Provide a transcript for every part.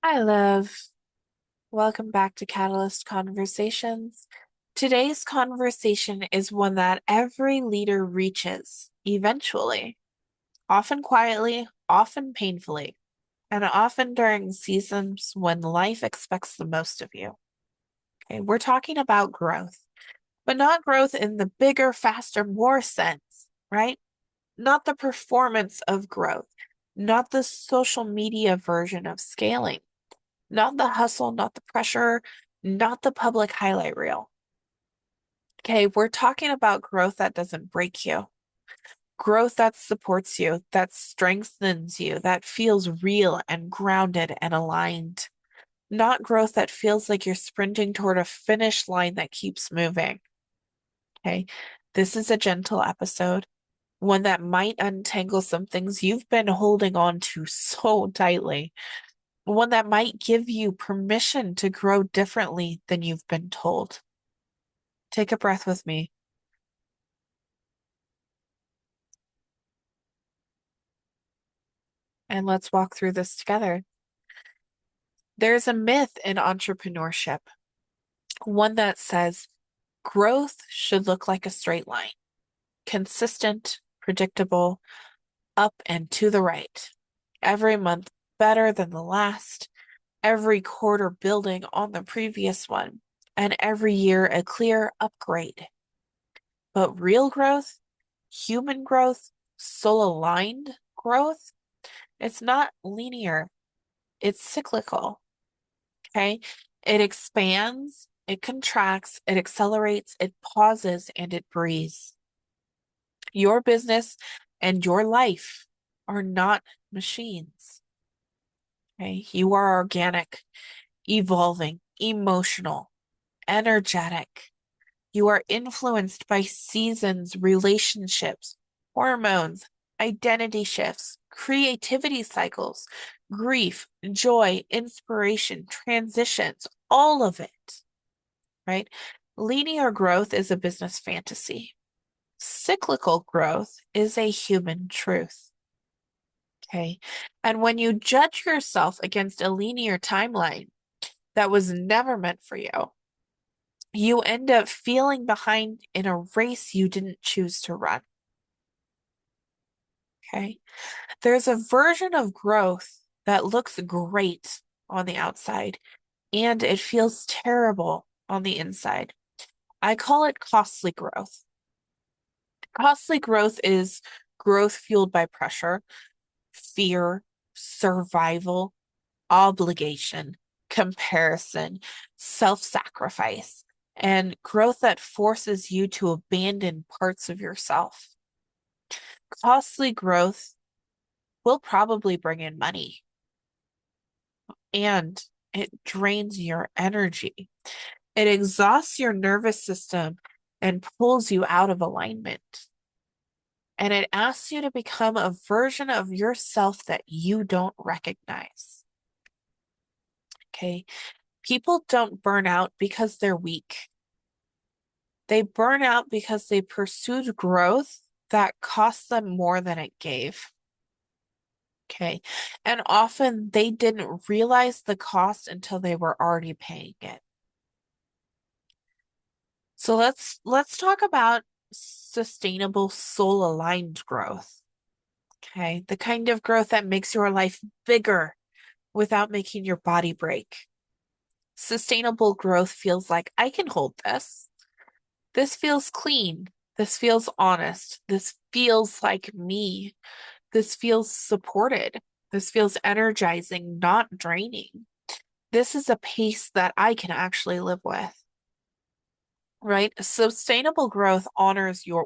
Hi, love. Welcome back to Catalyst Conversations. Today's conversation is one that every leader reaches eventually, often quietly, often painfully, and often during seasons when life expects the most of you. Okay, we're talking about growth, but not growth in the bigger, faster, more sense, right? Not the performance of growth, not the social media version of scaling. Not the hustle, not the pressure, not the public highlight reel. Okay, we're talking about growth that doesn't break you, growth that supports you, that strengthens you, that feels real and grounded and aligned, not growth that feels like you're sprinting toward a finish line that keeps moving. Okay, this is a gentle episode, one that might untangle some things you've been holding on to so tightly, one that might give you permission to grow differently than you've been told. Take a breath with me and let's walk through this together. There's a myth in entrepreneurship, one that says growth should look like a straight line, consistent, predictable, up and to the right. Every month better than the last, every quarter building on the previous one, and every year a clear upgrade. But real growth, human growth, soul-aligned growth, it's not linear, it's cyclical. Okay. It expands, it contracts, it accelerates, it pauses, and it breathes. Your business and your life are not machines. Okay. You are organic, evolving, emotional, energetic. You are influenced by seasons, relationships, hormones, identity shifts, creativity cycles, grief, joy, inspiration, transitions, all of it, right? Linear growth is a business fantasy. Cyclical growth is a human truth. Okay. And when you judge yourself against a linear timeline that was never meant for you, you end up feeling behind in a race you didn't choose to run. Okay. There's a version of growth that looks great on the outside and it feels terrible on the inside. I call it costly growth. Costly growth is growth fueled by pressure, fear, survival, obligation, comparison, self-sacrifice, and growth that forces you to abandon parts of yourself. Costly growth will probably bring in money and it drains your energy. It exhausts your nervous system and pulls you out of alignment. And it asks you to become a version of yourself that you don't recognize. Okay. People don't burn out because they're weak. They burn out because they pursued growth that cost them more than it gave. Okay. And often they didn't realize the cost until they were already paying it. So let's talk about sustainable soul-aligned growth. Okay. The kind of growth that makes your life bigger without making your body break. Sustainable growth feels like I can hold this. This feels clean. This feels honest. This feels like me. This feels supported. This feels energizing, not draining. This is a pace that I can actually live with, right? Sustainable growth honors your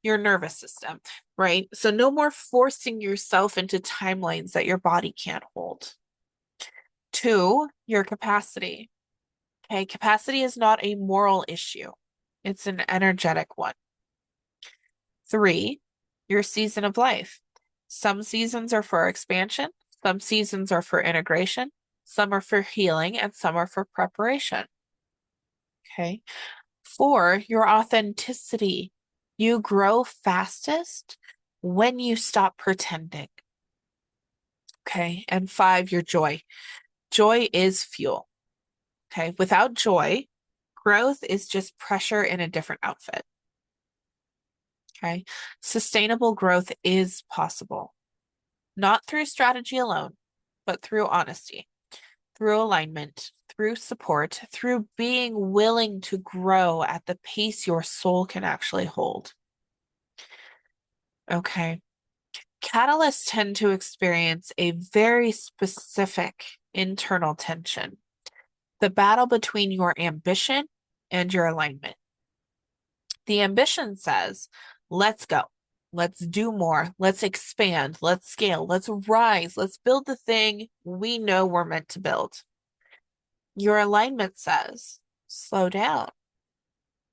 nervous system, right? So no more forcing yourself into timelines that your body can't hold. Two, your capacity. Okay, capacity is not a moral issue. It's an energetic one. Three, your season of life. Some seasons are for expansion, some seasons are for integration, some are for healing, and some are for preparation. Okay. Four, your authenticity. You grow fastest when you stop pretending. Okay. And five, your joy. Joy is fuel. Okay. Without joy, growth is just pressure in a different outfit. Okay. Sustainable growth is possible, not through strategy alone, but through honesty, through alignment, through support, through being willing to grow at the pace your soul can actually hold. Okay. Catalysts tend to experience a very specific internal tension, the battle between your ambition and your alignment. The ambition says, let's go. Let's do more. Let's expand. Let's scale. Let's rise. Let's build the thing we know we're meant to build. Your alignment says, slow down.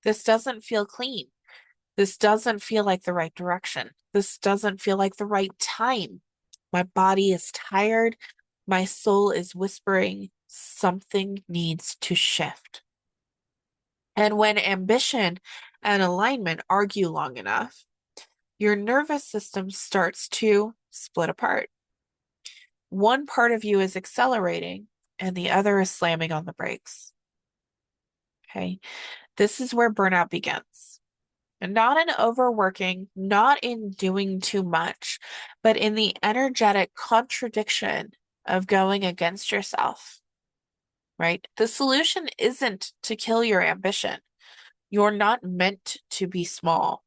This doesn't feel clean. This doesn't feel like the right direction. This doesn't feel like the right time. My body is tired. My soul is whispering, something needs to shift. And when ambition and alignment argue long enough, your nervous system starts to split apart. One part of you is accelerating and the other is slamming on the brakes. Okay. This is where burnout begins. And not in overworking, not in doing too much, but in the energetic contradiction of going against yourself, right? The solution isn't to kill your ambition. You're not meant to be small.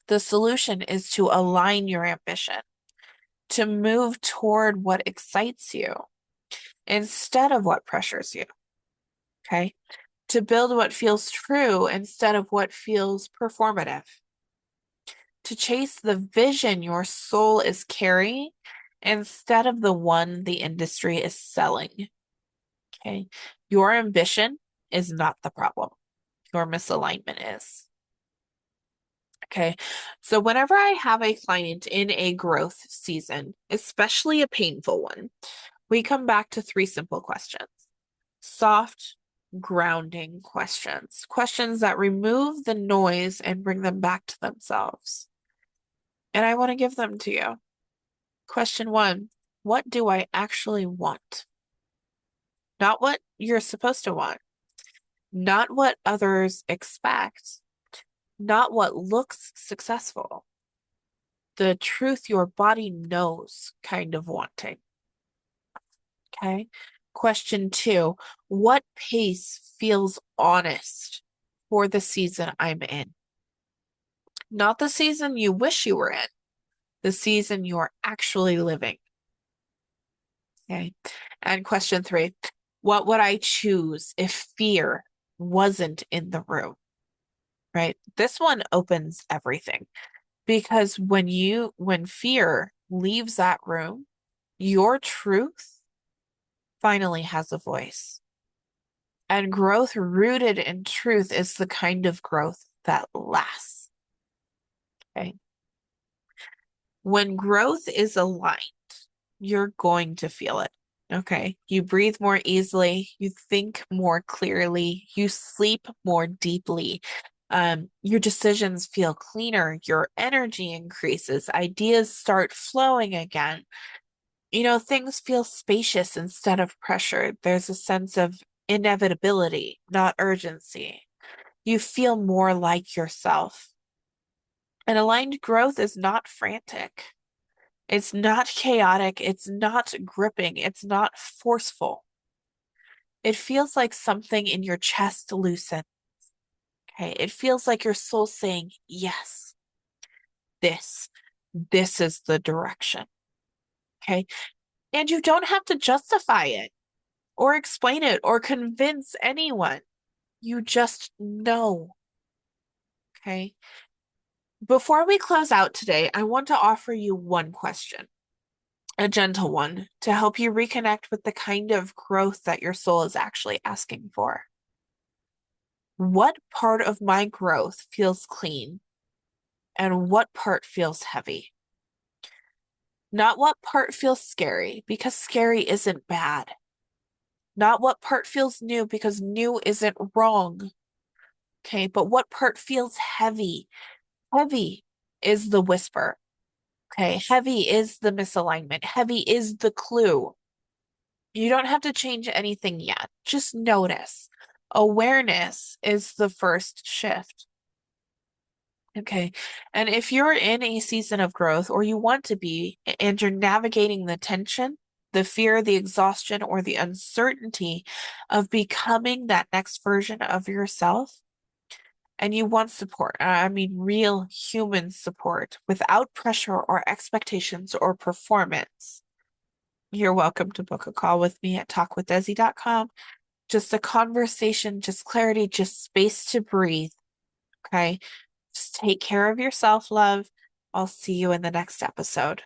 The solution is to align your ambition, to move toward what excites you instead of what pressures you. Okay. To build what feels true instead of what feels performative. To chase the vision your soul is carrying instead of the one the industry is selling. Okay. Your ambition is not the problem. Your misalignment is. Okay. So whenever I have a client in a growth season, especially a painful one, we come back to three simple questions. Soft, grounding questions. Questions that remove the noise and bring them back to themselves. And I want to give them to you. Question one, what do I actually want? Not what you're supposed to want. Not what others expect. Not what looks successful. The truth your body knows kind of wanting. Okay. Question two, what pace feels honest for the season I'm in? Not the season you wish you were in, the season you're actually living. Okay. And question three, what would I choose if fear wasn't in the room? Right? This one opens everything because when fear leaves that room, your truth finally has a voice. And growth rooted in truth is the kind of growth that lasts. Okay. When growth is aligned, you're going to feel it. Okay. You breathe more easily, you think more clearly, you sleep more deeply. Your decisions feel cleaner, your energy increases, ideas start flowing again. Things feel spacious instead of pressure. There's a sense of inevitability, not urgency. You feel more like yourself. And aligned growth is not frantic. It's not chaotic. It's not gripping. It's not forceful. It feels like something in your chest loosens. Okay. It feels like your soul saying, yes, this, this is the direction. Okay. And you don't have to justify it or explain it or convince anyone. You just know. Okay. Before we close out today, I want to offer you one question, a gentle one, to help you reconnect with the kind of growth that your soul is actually asking for. What part of my growth feels clean and what part feels heavy? Not what part feels scary, because scary isn't bad. Not what part feels new, because new isn't wrong. Okay, but what part feels heavy? Heavy is the whisper. Okay, heavy is the misalignment. Heavy is the clue. You don't have to change anything yet. Just notice. Awareness is the first shift. Okay. And if you're in a season of growth or you want to be, and you're navigating the tension, the fear, the exhaustion, or the uncertainty of becoming that next version of yourself, and you want support, I mean real human support without pressure or expectations or performance, you're welcome to book a call with me at talkwithdesi.com. Just a conversation, just clarity, just space to breathe. Okay. Just take care of yourself, love. I'll see you in the next episode.